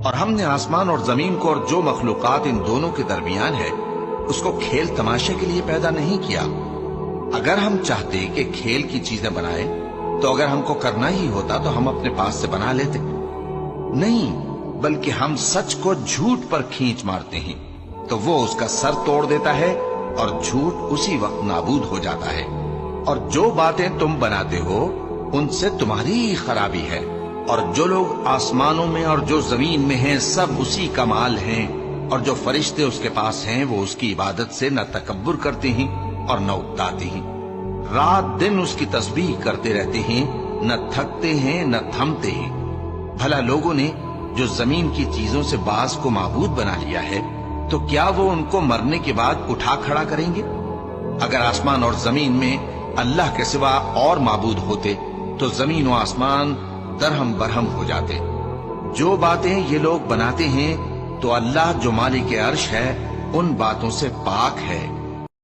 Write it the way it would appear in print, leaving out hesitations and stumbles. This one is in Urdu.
اور ہم نے آسمان اور زمین کو اور جو مخلوقات ان دونوں کے درمیان ہے اس کو کھیل تماشے کے لیے پیدا نہیں کیا۔ اگر ہم چاہتے کہ کھیل کی چیزیں بنائیں تو اگر ہم کو کرنا ہی ہوتا تو ہم اپنے پاس سے بنا لیتے، نہیں بلکہ ہم سچ کو جھوٹ پر کھینچ مارتے ہیں تو وہ اس کا سر توڑ دیتا ہے اور جھوٹ اسی وقت نابود ہو جاتا ہے۔ اور جو باتیں تم بناتے ہو ان سے تمہاری ہی خرابی ہے، اور جو لوگ آسمانوں میں اور جو زمین میں ہیں سب اسی کا مال ہیں، اور جو فرشتے اس کے پاس ہیں وہ اس کی عبادت سے نہ تکبر کرتے ہیں اور نہ اکتاتے ہیں، رات دن اس کی تسبیح کرتے رہتے ہیں، نہ تھکتے ہیں نہ تھمتے ہیں۔ بھلا لوگوں نے جو زمین کی چیزوں سے بعض کو معبود بنا لیا ہے تو کیا وہ ان کو مرنے کے بعد اٹھا کھڑا کریں گے؟ اگر آسمان اور زمین میں اللہ کے سوا اور معبود ہوتے تو زمین و آسمان درہم برہم ہو جاتے۔ جو باتیں یہ لوگ بناتے ہیں تو اللہ جو مالک عرش ہے ان باتوں سے پاک ہے۔